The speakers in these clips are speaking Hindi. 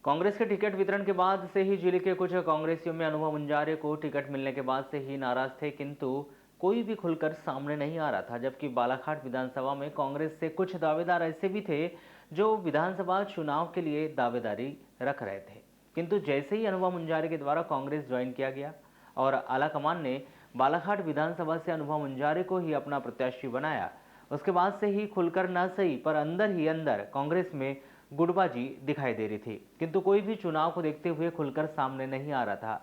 कांग्रेस के टिकट वितरण के बाद से ही जिले के कुछ कांग्रेसियों में अनुभव मुंजारे को टिकट मिलने के बाद से ही नाराज थे, किंतु कोई भी खुलकर सामने नहीं आ रहा था। जबकि बालाघाट विधानसभा में कांग्रेस से कुछ दावेदार ऐसे भी थे जो विधानसभा चुनाव के लिए दावेदारी रख रहे थे, किंतु जैसे ही अनुभव मुंजारे के द्वारा कांग्रेस ज्वाइन किया गया और आलाकमान ने बालाघाट विधानसभा से अनुभव मुंजारे को ही अपना प्रत्याशी बनाया, उसके बाद से ही खुलकर न सही पर अंदर ही अंदर कांग्रेस में गुटबाजी दिखाई दे रही थी, किंतु कोई भी चुनाव को देखते हुए खुलकर सामने नहीं आ रहा था।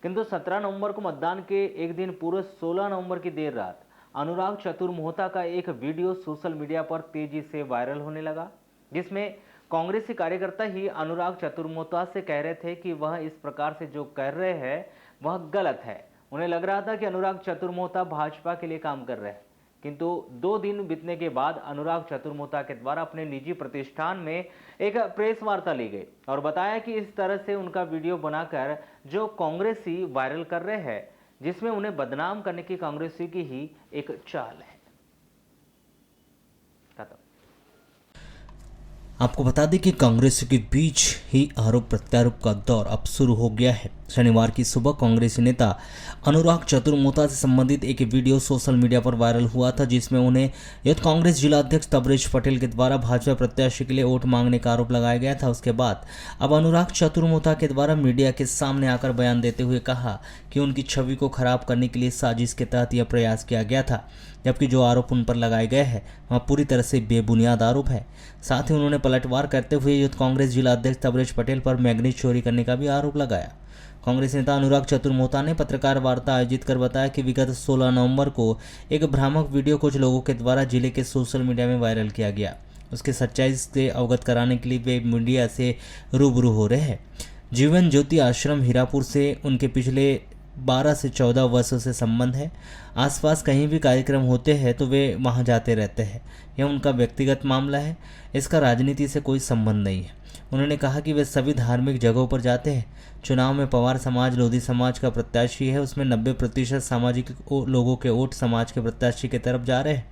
किंतु 17 नवंबर को मतदान के एक दिन पूर्व 16 नवंबर की देर रात अनुराग चतुर्मोहता का एक वीडियो सोशल मीडिया पर तेजी से वायरल होने लगा, जिसमें कांग्रेसी कार्यकर्ता ही अनुराग चतुर्मोहता से कह रहे थे कि वह इस प्रकार से जो कर रहे हैं वह गलत है। उन्हें लग रहा था कि अनुराग चतुर्मोहता भाजपा के लिए काम कर रहे हैं, किंतु 2 दिन बीतने के बाद अनुराग चतुर्मोहता के द्वारा अपने निजी प्रतिष्ठान में एक प्रेस वार्ता ली गई और बताया कि इस तरह से उनका वीडियो बनाकर जो कांग्रेसी वायरल कर रहे हैं, जिसमें उन्हें बदनाम करने की कांग्रेसी की ही एक चाल है। खत्म। आपको बता दें कि कांग्रेस के बीच ही आरोप प्रत्यारोप का दौर अब शुरू हो गया है। शनिवार की सुबह कांग्रेसी नेता अनुराग चतुर्मोहता से संबंधित एक वीडियो सोशल मीडिया पर वायरल हुआ था, जिसमें उन्हें यूथ कांग्रेस जिला अध्यक्ष तबरेज पटेल के द्वारा भाजपा प्रत्याशी के लिए वोट मांगने का आरोप लगाया गया था। उसके बाद अब अनुराग चतुर्मोहता के द्वारा मीडिया के सामने आकर बयान देते हुए कहा कि उनकी छवि को खराब करने के लिए साजिश के तहत यह प्रयास किया गया था, जबकि जो आरोप उन पर लगाए गए हैं वह पूरी तरह से बेबुनियाद आरोप है। साथ ही उन्होंने पलटवार करते हुए यूथ कांग्रेस जिला अध्यक्ष तबरेज पटेल पर मैग्नीज चोरी करने का भी आरोप लगाया। कांग्रेस नेता अनुराग चतुर्मोहता ने पत्रकार वार्ता आयोजित कर बताया कि विगत 16 नवंबर को एक भ्रामक वीडियो कुछ लोगों के द्वारा जिले के सोशल मीडिया में वायरल किया गया। उसके सच्चाई से अवगत कराने के लिए वे मीडिया से रूबरू हो रहे हैं। जीवन ज्योति आश्रम हीरापुर से उनके पिछले 12 से 14 वर्षों से संबंध है। आसपास कहीं भी कार्यक्रम होते हैं तो वे वहां जाते रहते हैं। यह उनका व्यक्तिगत मामला है, इसका राजनीति से कोई संबंध नहीं है। उन्होंने कहा कि वे सभी धार्मिक जगहों पर जाते हैं। चुनाव में पवार समाज लोधी समाज का प्रत्याशी है, उसमें 90% सामाजिक लोगों के वोट समाज के प्रत्याशी की तरफ जा रहे हैं।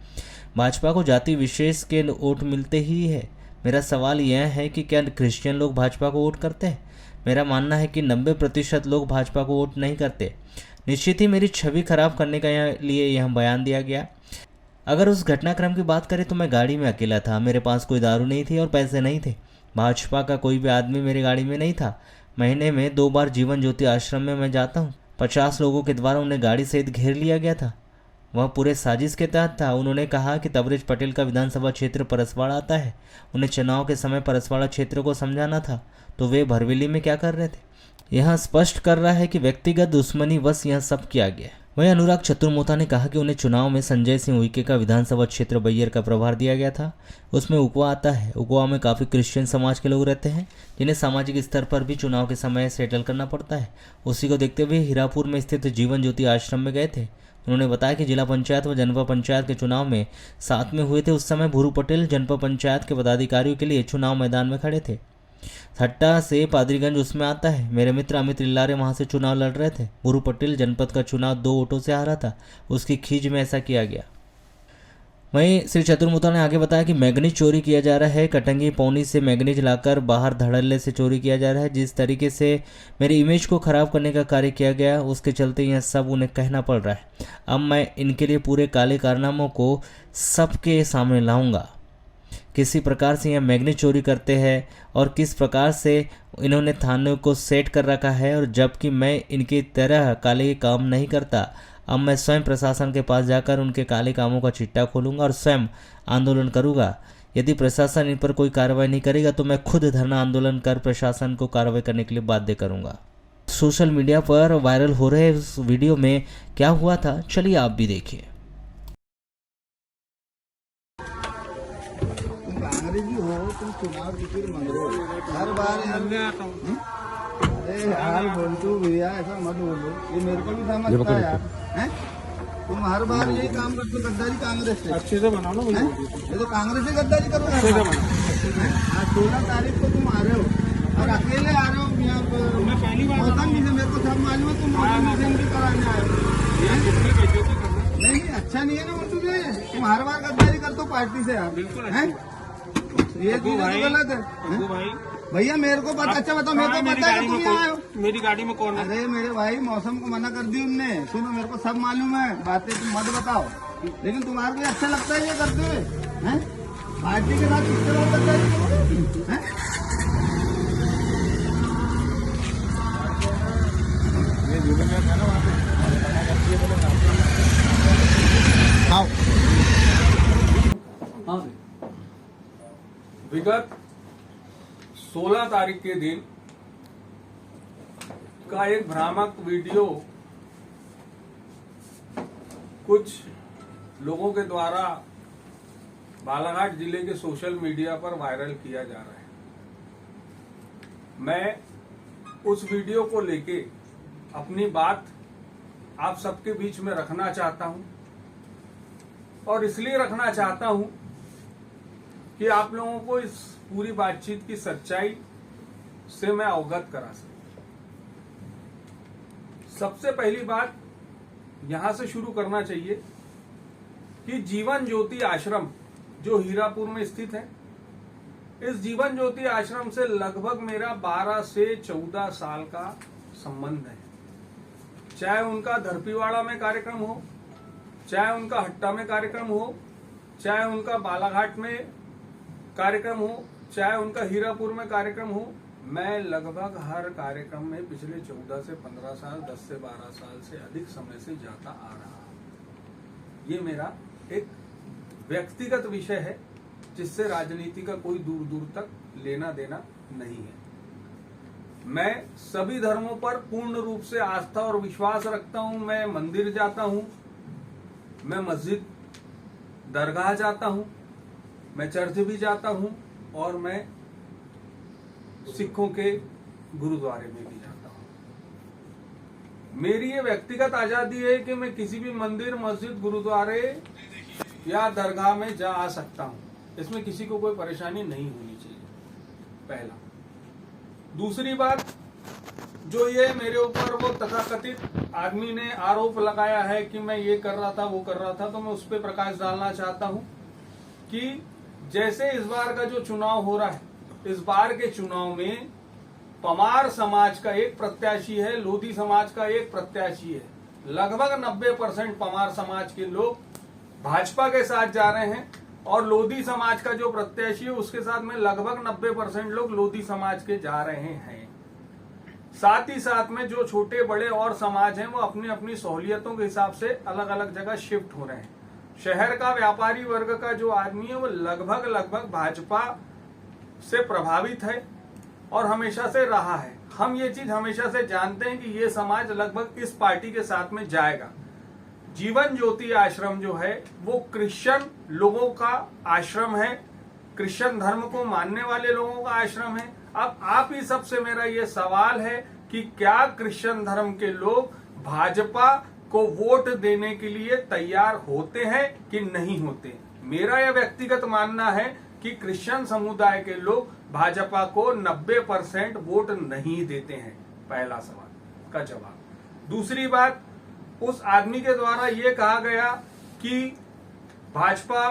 भाजपा को जाति विशेष के वोट मिलते ही है। मेरा सवाल यह है कि क्या क्रिश्चियन लोग भाजपा को वोट करते हैं? मेरा मानना है कि 90% लोग भाजपा को वोट नहीं करते। निश्चित ही मेरी छवि खराब करने के लिए यह बयान दिया गया। अगर उस घटनाक्रम की बात करें तो मैं गाड़ी में अकेला था, मेरे पास कोई दारू नहीं थी और पैसे नहीं थे। भाजपा का कोई भी आदमी मेरी गाड़ी में नहीं था। महीने में 2 बार जीवन ज्योति आश्रम में मैं जाता हूँ। 50 लोगों के द्वारा उन्हें गाड़ी सहित घेर लिया गया था, वह पूरे साजिश के तहत था। उन्होंने कहा कि तबरेज पटेल का विधानसभा क्षेत्र परसवाड़ा आता है, उन्हें चुनाव के समय परसवाड़ा क्षेत्र को समझाना था, तो वे भरवेली में क्या कर रहे थे? यह स्पष्ट कर रहा है कि व्यक्तिगत दुश्मनी वश यह सब किया गया। वहीं अनुराग चतुर्मोहता ने कहा कि उन्हें चुनाव में संजय सिंह उइके का विधानसभा क्षेत्र बैयर का प्रभार दिया गया था। उसमें उकवा आता है। उकवा में काफ़ी क्रिश्चियन समाज के लोग रहते हैं, जिन्हें सामाजिक स्तर पर भी चुनाव के समय सेटल करना पड़ता है। उसी को देखते हुए हीरापुर में स्थित जीवन ज्योति आश्रम में गए थे। उन्होंने बताया कि जिला पंचायत व जनपद पंचायत के चुनाव में साथ में हुए थे। उस समय भूरू पटेल जनपद पंचायत के पदाधिकारियों के लिए चुनाव मैदान में खड़े थे। हट्टा से पादरीगंज उसमें आता है। मेरे मित्र अमित लिल्लारे वहां से चुनाव लड़ रहे थे। भूरू पटेल जनपद का चुनाव 2 वोटों से हारा था, उसकी खींच में ऐसा किया गया। वहीं श्री चतुर्मोहता ने आगे बताया कि मैग्नीज चोरी किया जा रहा है। कटंगी पौनी से मैग्नीज लाकर बाहर धड़ल्ले से चोरी किया जा रहा है। जिस तरीके से मेरी इमेज को खराब करने का कार्य किया गया, उसके चलते यह सब उन्हें कहना पड़ रहा है। अब मैं इनके लिए पूरे काले कारनामों को सबके सामने लाऊंगा। किसी प्रकार से यह मैग्नीज चोरी करते हैं और किस प्रकार से इन्होंने थाने को सेट कर रखा है, और जबकि मैं इनकी तरह काले काम नहीं करता। अब मैं स्वयं प्रशासन के पास जाकर उनके काले कामों का चिट्टा खोलूंगा और स्वयं आंदोलन करूंगा। यदि प्रशासन इन पर कोई कार्रवाई नहीं करेगा तो मैं खुद धरना आंदोलन कर प्रशासन को कार्रवाई करने के लिए बाध्य करूंगा। सोशल मीडिया पर वायरल हो रहे इस वीडियो में क्या हुआ था, चलिए आप भी देखिए। तुम चुनाव की फिर मांग रहे हो हर बार यार बोलतू भैया, ऐसा मत बोलो, ये मेरे को भी समझता है यार। हैं? तुम हर बार यही काम करते हो, गद्दारी कांग्रेस से। अच्छे से बनाओ ना, ये तो कांग्रेस से गद्दारी करो। आज 16 तारीख को तुम आ रहे हो और अकेले आ रहे हो यहाँ पर। मौसम भी मेरे को सब मालूम है, तुम मौसम भी कराने आए हो। नहीं अच्छा नहीं है ना वो, तुम हर बार गद्दारी करते हो पार्टी से यार। बिल्कुल ये चीज तो गलत है। भैया मेरे को पता, अच्छा बताओ मेरे को पता है कि तुम यहाँ आए हो। मेरी गाड़ी में कौन है? अरे मेरे भाई मौसम को मना कर दी उनने, सुनो मेरे को सब मालूम है, बातें तुम मत बताओ, लेकिन तुम्हारे को अच्छा लगता है ये करते हुए हैं? पार्टी के साथ किसके बात करते हैं? विगत 16 तारीख के दिन का एक भ्रामक वीडियो कुछ लोगों के द्वारा बालाघाट जिले के सोशल मीडिया पर वायरल किया जा रहा है। मैं उस वीडियो को लेके अपनी बात आप सबके बीच में रखना चाहता हूं, और इसलिए रखना चाहता हूं कि आप लोगों को इस पूरी बातचीत की सच्चाई से मैं अवगत करा सकूं। सबसे पहली बात यहां से शुरू करना चाहिए कि जीवन ज्योति आश्रम जो हीरापुर में स्थित है, इस जीवन ज्योति आश्रम से लगभग मेरा 12 से 14 साल का संबंध है। चाहे उनका धरपीवाड़ा में कार्यक्रम हो, चाहे उनका हट्टा में कार्यक्रम हो, चाहे उनका बालाघाट में कार्यक्रम हो, चाहे उनका हीरापुर में कार्यक्रम हो, मैं लगभग हर कार्यक्रम में पिछले 14 से 15 साल, 10 से 12 साल से अधिक समय से जाता आ रहा हूं। ये मेरा एक व्यक्तिगत विषय है जिससे राजनीति का कोई दूर दूर तक लेना देना नहीं है। मैं सभी धर्मों पर पूर्ण रूप से आस्था और विश्वास रखता हूं। मैं मंदिर जाता हूं, मैं मस्जिद दरगाह जाता हूं, मैं चर्च भी जाता हूं, और मैं सिखों के गुरुद्वारे में भी जाता हूं। मेरी ये व्यक्तिगत आजादी है कि मैं किसी भी मंदिर, मस्जिद, गुरुद्वारे या दरगाह में जा आ सकता हूं। इसमें किसी को कोई परेशानी नहीं होनी चाहिए, पहला। दूसरी बात, जो ये मेरे ऊपर वो तथाकथित आदमी ने आरोप लगाया है कि मैं ये कर रहा था, वो कर रहा था, तो मैं उस पर प्रकाश डालना चाहता हूं कि जैसे इस बार का जो चुनाव हो रहा है, इस बार के चुनाव में पमार समाज का एक प्रत्याशी है, लोधी समाज का एक प्रत्याशी है। लगभग 90% पमार समाज के लोग भाजपा के साथ जा रहे हैं, और लोधी समाज का जो प्रत्याशी है उसके साथ में लगभग 90% लोग लोधी समाज के जा रहे हैं। साथ ही साथ में जो छोटे बड़े और समाज हैं वो अपनी अपनी सहूलियतों के हिसाब से अलग अलग जगह शिफ्ट हो रहे हैं। शहर का व्यापारी वर्ग का जो आदमी है वो लगभग भाजपा से प्रभावित है और हमेशा से रहा है। हम ये चीज हमेशा से जानते हैं कि ये समाज लगभग इस पार्टी के साथ में जाएगा। जीवन ज्योति आश्रम जो है वो क्रिश्चियन लोगों का आश्रम है, क्रिश्चियन धर्म को मानने वाले लोगों का आश्रम है। अब आप ही सबसे मेरा ये सवाल है कि क्या क्रिश्चियन धर्म के लोग भाजपा को वोट देने के लिए तैयार होते हैं कि नहीं होते? मेरा यह व्यक्तिगत मानना है कि क्रिश्चियन समुदाय के लोग भाजपा को 90% वोट नहीं देते हैं। पहला सवाल का जवाब। दूसरी बात, उस आदमी के द्वारा यह कहा गया कि भाजपा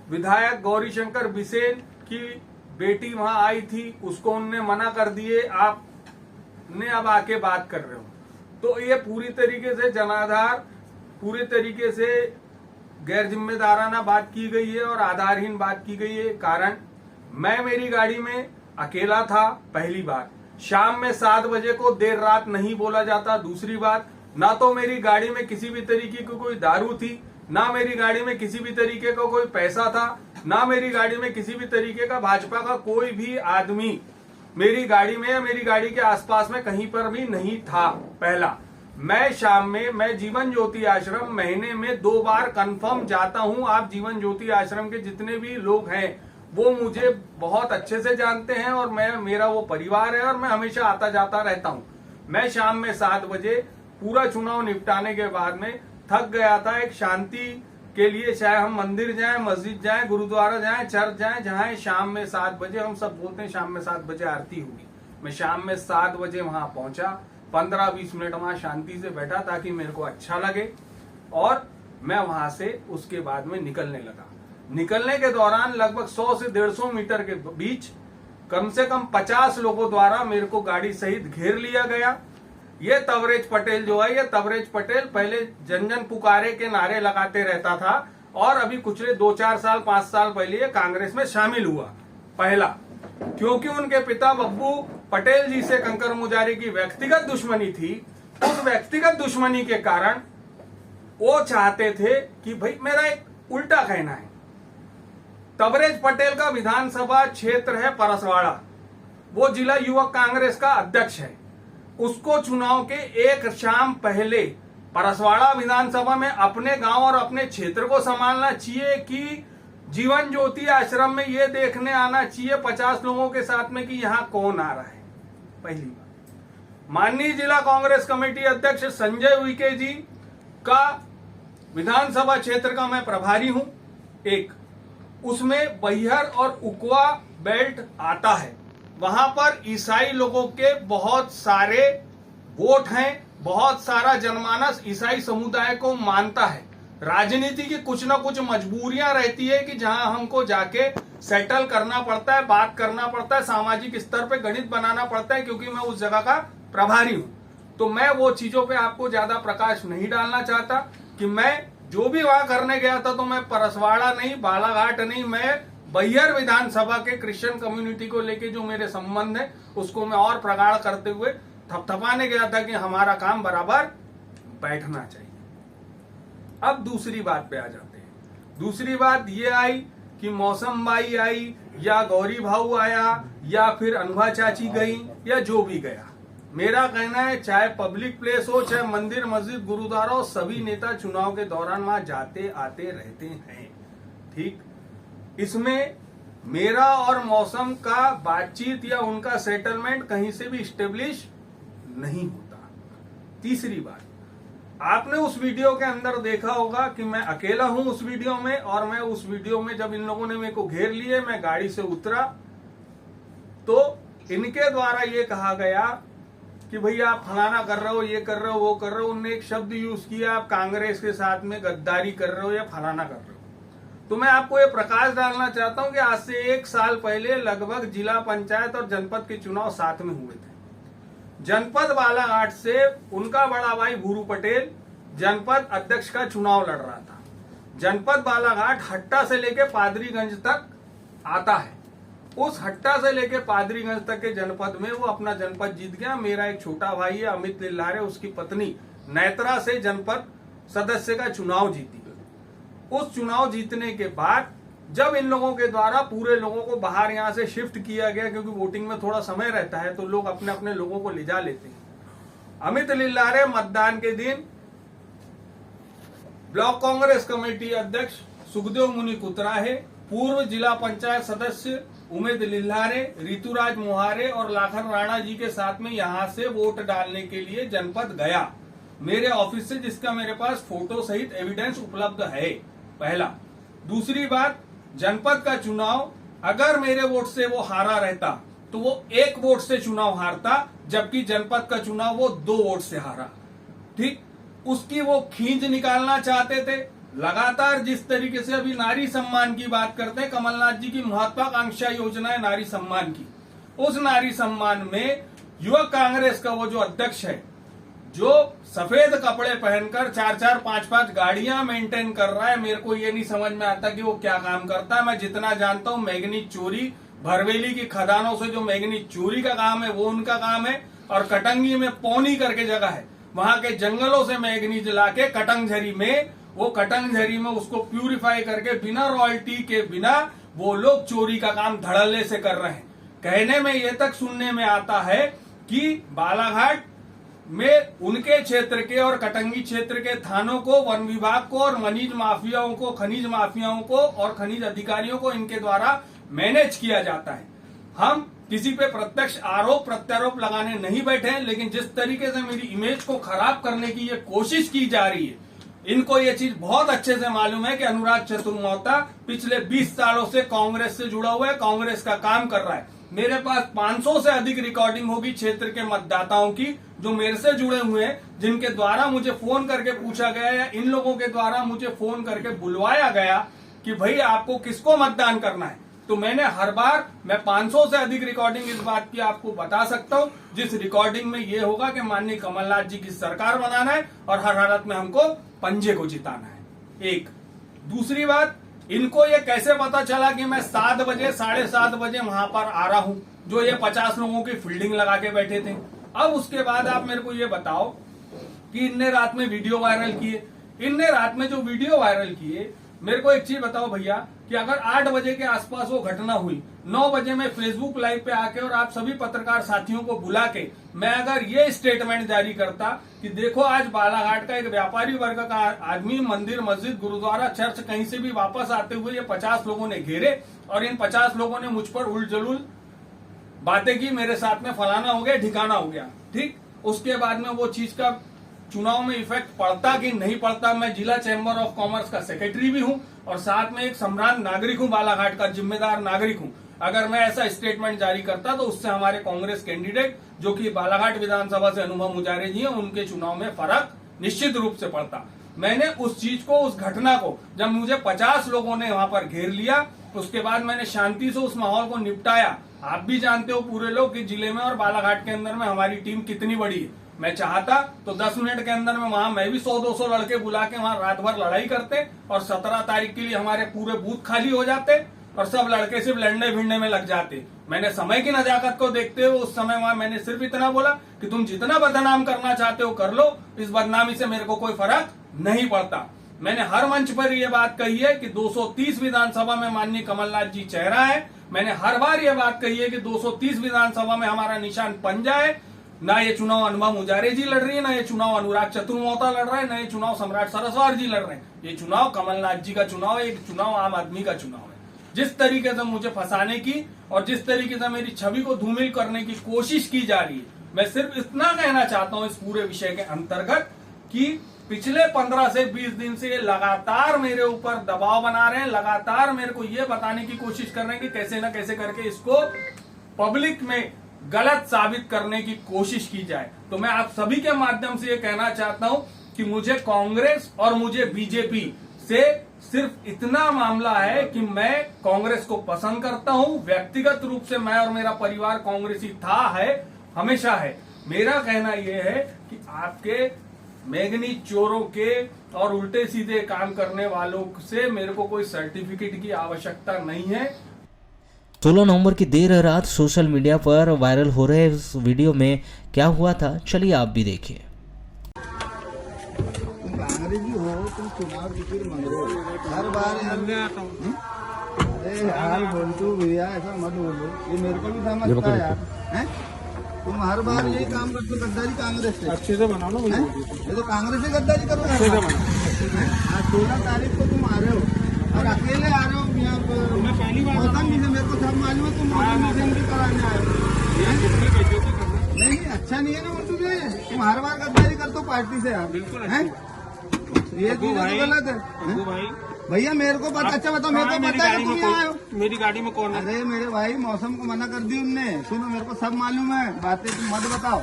विधायक गौरीशंकर बिसेन की बेटी वहां आई थी, उसको उनने मना कर दिए, आपने अब आके बात कर रहे हो, तो ये पूरी तरीके से जनाधार, पूरी तरीके से गैर जिम्मेदाराना बात की गई है और आधारहीन बात की गई है। कारण, मैं मेरी गाड़ी में अकेला था, पहली बात। शाम में 7 बजे को देर रात नहीं बोला जाता। दूसरी बात, ना तो मेरी गाड़ी में किसी भी तरीके की कोई दारू थी, ना मेरी गाड़ी में किसी भी तरीके का कोई पैसा था, ना मेरी गाड़ी में किसी भी तरीके का भाजपा का कोई भी आदमी मेरी गाड़ी में या मेरी गाड़ी के आसपास में कहीं पर भी नहीं था। पहला, मैं शाम में, मैं जीवन ज्योति आश्रम महीने में 2 बार कंफर्म जाता हूं। आप जीवन ज्योति आश्रम के जितने भी लोग हैं वो मुझे बहुत अच्छे से जानते हैं और मेरा वो परिवार है और मैं हमेशा आता जाता रहता हूं। मैं शाम में 7 बजे पूरा चुनाव निपटाने के बाद में थक गया था। एक शांति के लिए, चाहे हम मंदिर जाएं, मस्जिद जाएं, गुरुद्वारा जाएं, चर्च जाएं, जहां शाम में 7 बजे, हम सब बोलते हैं शाम में 7 बजे आरती होगी। मैं शाम में 7 बजे वहां पहुंचा, 15-20 मिनट वहां शांति से बैठा ताकि मेरे को अच्छा लगे, और मैं वहां से उसके बाद में निकलने लगा। निकलने के दौरान लगभग 100 से 150 मीटर के बीच कम से कम 50 लोगों द्वारा मेरे को गाड़ी सहित घेर लिया गया। ये तवरेज पटेल जो है, ये तवरेज पटेल पहले जन जन पुकारे के नारे लगाते रहता था और अभी कुछ 2-4 साल 5 साल पहले ये कांग्रेस में शामिल हुआ। पहला, क्योंकि उनके पिता बब्बू पटेल जी से कंकर मुजारे की व्यक्तिगत दुश्मनी थी। उस व्यक्तिगत दुश्मनी के कारण वो चाहते थे कि भाई, मेरा एक उल्टा कहना है, तवरेज पटेल का विधानसभा क्षेत्र है परसवाड़ा, वो जिला युवक कांग्रेस का अध्यक्ष है। उसको चुनाव के एक शाम पहले परसवाड़ा विधानसभा में अपने गांव और अपने क्षेत्र को संभालना चाहिए कि जीवन ज्योति आश्रम में ये देखने आना चाहिए 50 लोगों के साथ में कि यहाँ कौन आ रहा है। पहली बात, माननीय जिला कांग्रेस कमेटी अध्यक्ष संजय उइके जी का विधानसभा क्षेत्र का मैं प्रभारी हूं। एक, उसमें बैहर और उकवा बेल्ट आता है, वहां पर ईसाई लोगों के बहुत सारे वोट हैं, बहुत सारा जनमानस ईसाई समुदाय को मानता है। राजनीति की कुछ ना कुछ मजबूरियां रहती है कि जहां हमको जाके सेटल करना पड़ता है, बात करना पड़ता है, सामाजिक स्तर पे गणित बनाना पड़ता है, क्योंकि मैं उस जगह का प्रभारी हूं। तो मैं वो चीजों पे आपको ज्यादा प्रकाश नहीं डालना चाहता कि मैं जो भी वहां करने गया था, तो मैं परसवाड़ा नहीं, बालाघाट नहीं, मैं बैहर विधानसभा के क्रिश्चियन कम्युनिटी को लेके जो मेरे संबंध है उसको मैं और प्रगाढ़ करते हुए थपथपाने गया था कि हमारा काम बराबर बैठना चाहिए। अब दूसरी बात पे आ जाते हैं। दूसरी बात ये आई कि मौसम बाई आई या गौरी भाऊ आया या फिर अनुभा चाची गई या जो भी गया, मेरा कहना है चाहे पब्लिक प्लेस हो, चाहे मंदिर मस्जिद गुरुद्वारा हो, सभी नेता चुनाव के दौरान वहां जाते आते रहते हैं। ठीक, इसमें मेरा और मौसम का बातचीत या उनका सेटलमेंट कहीं से भी स्टेब्लिश नहीं होता। तीसरी बात, आपने उस वीडियो के अंदर देखा होगा कि मैं अकेला हूं उस वीडियो में, और मैं उस वीडियो में जब इन लोगों ने मेरे को घेर लिए, मैं गाड़ी से उतरा तो इनके द्वारा ये कहा गया कि भैया आप फलाना कर रहे हो, ये कर रहे हो, वो कर रहे हो। उनने एक शब्द यूज किया, आप कांग्रेस के साथ में गद्दारी कर रहे हो या फलाना कर रहे हो। तो मैं आपको ये प्रकाश डालना चाहता हूं कि आज से 1 साल पहले लगभग जिला पंचायत और जनपद के चुनाव साथ में हुए थे। जनपद बालाघाट से उनका बड़ा भाई भूरू पटेल जनपद अध्यक्ष का चुनाव लड़ रहा था। जनपद बालाघाट हट्टा से लेके पादरीगंज तक आता है। उस हट्टा से लेके पादरीगंज तक के जनपद में वो अपना जनपद जीत गया। मेरा एक छोटा भाई है अमित लिल्लारे, उसकी पत्नी नेत्रा से जनपद सदस्य का चुनाव जीती। उस चुनाव जीतने के बाद जब इन लोगों के द्वारा पूरे लोगों को बाहर यहां से शिफ्ट किया गया, क्योंकि वोटिंग में थोड़ा समय रहता है तो लोग अपने अपने लोगों को ले जा लेते हैं। अमित लिल्लारे मतदान के दिन ब्लॉक कांग्रेस कमेटी अध्यक्ष सुखदेव मुनि कुतराहे, पूर्व जिला पंचायत सदस्य उमेद लिल्लारे, ऋतुराज मोहारे और लाखन राणा जी के साथ में यहां से वोट डालने के लिए जनपद गया मेरे ऑफिस से, जिसका मेरे पास फोटो सहित एविडेंस उपलब्ध है। पहला। दूसरी बात, जनपद का चुनाव अगर मेरे वोट से वो हारा रहता तो वो 1 वोट से चुनाव हारता, जबकि जनपद का चुनाव वो 2 वोट से हारा। ठीक, उसकी वो खींच निकालना चाहते थे। लगातार जिस तरीके से अभी नारी सम्मान की बात करते हैं, कमलनाथ जी की महत्वाकांक्षा योजना है नारी सम्मान की, उस नारी सम्मान में युवक कांग्रेस का वो जो अध्यक्ष है, जो सफेद कपड़े पहनकर 4-4, 5-5 गाड़ियां मेंटेन कर रहा है, मेरे को ये नहीं समझ में आता कि वो क्या काम करता है। मैं जितना जानता हूं, मैग्नीज चोरी, भरवेली की खदानों से जो मैग्नीज चोरी का काम है वो उनका काम है, और कटंगी में पौनी करके जगह है, वहां के जंगलों से मैग्नीज लाके कटंगझरी में उसको प्यूरिफाई करके बिना रॉयल्टी के बिना वो लोग चोरी का काम धड़ल्ले से कर रहे हैं। कहने में ये तक सुनने में आता है कि बालाघाट में उनके क्षेत्र के और कटंगी क्षेत्र के थानों को, वन विभाग को और खनिज माफियाओं को और खनिज अधिकारियों को इनके द्वारा मैनेज किया जाता है। हम किसी पे प्रत्यक्ष आरोप प्रत्यारोप लगाने नहीं बैठे हैं, लेकिन जिस तरीके से मेरी इमेज को खराब करने की ये कोशिश की जा रही है, इनको ये चीज बहुत अच्छे से मालूम है कि अनुराग चतुर्मोहता पिछले 20 सालों से कांग्रेस से जुड़ा हुआ है, कांग्रेस का काम कर रहा है। मेरे पास 500 से अधिक रिकॉर्डिंग होगी क्षेत्र के मतदाताओं की जो मेरे से जुड़े हुए हैं, जिनके द्वारा मुझे फोन करके पूछा गया या इन लोगों के द्वारा मुझे फोन करके बुलवाया गया कि भाई आपको किसको मतदान करना है। तो मैंने हर बार मैं 500 से अधिक रिकॉर्डिंग इस बात की आपको बता सकता हूं, जिस रिकॉर्डिंग में ये होगा कि माननीय कमलनाथ जी की सरकार बनाना है और हर हालत में हमको पंजे को जिताना है। एक दूसरी बात, इनको ये कैसे पता चला कि मैं 7 बजे 7:30 बजे वहां पर आ रहा हूं, जो ये 50 लोगों की फील्डिंग लगा के बैठे थे। अब उसके बाद आप मेरे को ये बताओ कि इनने रात में वीडियो वायरल किए। इनने रात में जो वीडियो वायरल किए, मेरे को एक चीज बताओ भैया कि अगर 8 बजे के आसपास वो घटना हुई, 9 बजे मैं फेसबुक लाइव पे आके और आप सभी पत्रकार साथियों को बुला के मैं अगर ये स्टेटमेंट जारी करता कि देखो आज बालाघाट का एक व्यापारी वर्ग का आदमी मंदिर, मस्जिद, गुरुद्वारा, चर्च कहीं से भी वापस आते हुए ये 50 लोगों ने घेरे और इन 50 लोगों ने मुझ पर उल जलूल बातें की, मेरे साथ में फलाना हो गया, ठिकाना हो गया, ठीक। उसके बाद में वो चीज का चुनाव में इफेक्ट पड़ता कि नहीं पड़ता, मैं जिला चैम्बर ऑफ कॉमर्स का सेक्रेटरी भी हूं और साथ में एक सम्राट नागरिक हूं, बालाघाट का जिम्मेदार नागरिक हूं। अगर मैं ऐसा स्टेटमेंट जारी करता तो उससे हमारे कांग्रेस कैंडिडेट जो कि बालाघाट विधानसभा से अनुभव मुजारे जी हैं, उनके चुनाव में फर्क निश्चित रूप से पड़ता। मैंने उस चीज को, उस घटना को, जब मुझे 50 लोगों ने वहां पर घेर लिया, उसके बाद मैंने शांति से उस माहौल को निपटाया। आप भी जानते हो पूरे लोग कि जिले में और बालाघाट के अंदर में हमारी टीम कितनी बड़ी है। मैं चाहता तो 10 मिनट के अंदर में वहां मैं भी 100-200 लड़के बुला के वहां रात भर लड़ाई करते और 17 तारीख के लिए हमारे पूरे बूथ खाली हो जाते और सब लड़के सिर्फ लड़ने भिड़ने में लग जाते। मैंने समय की नजाकत को देखते हुए उस समय वहां मैंने सिर्फ इतना बोला कि तुम जितना बदनाम करना चाहते हो कर लो, इस बदनामी से मेरे को कोई फर्क नहीं पड़ता। मैंने हर मंच पर यह बात कही है कि 230 विधानसभा में माननीय कमलनाथ जी चेहरा है। मैंने हर बार यह बात कही है कि 230 विधानसभा में हमारा निशान पंजा है। ना ये चुनाव अनुभव मुजारे जी लड़ रही है, ना ये चुनाव अनुराग चतुर्मोता लड़ रहा है, ना ये चुनाव सम्राट सरस्वार जी लड़ रहे हैं। ये चुनाव कमलनाथ जी का चुनाव है, एक चुनाव आम आदमी का चुनाव है। जिस तरीके से मुझे फंसाने की और जिस तरीके से मेरी छवि को धूमिल करने की कोशिश की जा रही है, मैं सिर्फ इतना कहना चाहता हूं इस पूरे विषय के अंतर्गत कि पिछले 15 से 20 दिन से ये लगातार मेरे ऊपर दबाव बना रहे हैं, लगातार मेरे को ये बताने की कोशिश कर रहे हैं कि कैसे न कैसे करके इसको पब्लिक में गलत साबित करने की कोशिश की जाए। तो मैं आप सभी के माध्यम से ये कहना चाहता हूं कि मुझे कांग्रेस और मुझे बीजेपी से सिर्फ इतना मामला है कि मैं कांग्रेस को पसंद करता हूं। व्यक्तिगत रूप से मैं और मेरा परिवार कांग्रेसी था, है, हमेशा है। मेरा कहना यह है कि आपके मैगनी चोरों के और उल्टे सीधे काम करने वालों से मेरे को कोई सर्टिफिकेट की आवश्यकता नहीं है। 16 नवंबर की देर रात सोशल मीडिया पर वायरल हो रहे इस वीडियो में क्या हुआ था, चलिए आप भी देखिए। तुम कांग्रेसी हो, तुम चुनाव की फिर मांग रहे हो हर बार। अरे यार बोलतू भैया, ऐसा मत बोलो, ये मेरे को भी समझता है यार, हैं? तुम हर बार यही काम करते हो, गद्दारी कांग्रेस से। अच्छे से बनाओ ना, ये तो कांग्रेस से गद्दारी करो। आज 16 तारीख को तुम आ रहे हो और अकेले आ रहे हो यहाँ पर। मैं पहली बार मौसम भी से मेरे को सब मालूम है, तुम मौसम भी कराने आए हो। नहीं अच्छा नहीं है ना वो, तुम हर बार गद्दारी करते हो पार्टी से आप, हैं? ये चीज तो गलत है भैया। मेरे को पता, अच्छा बताओ, मेरे को पता है कि तुम यहाँ आए हो। मेरी गाड़ी में कौन है? अरे मेरे भाई, मौसम को मना कर दी उनने। सुनो, मेरे को सब मालूम है, बातें तुम मत बताओ,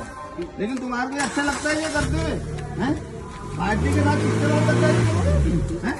लेकिन तुम्हारे को अच्छा लगता है ये करते हुए, हैं? पार्टी के साथ किसके साथ गद्दारी करोगे, हैं?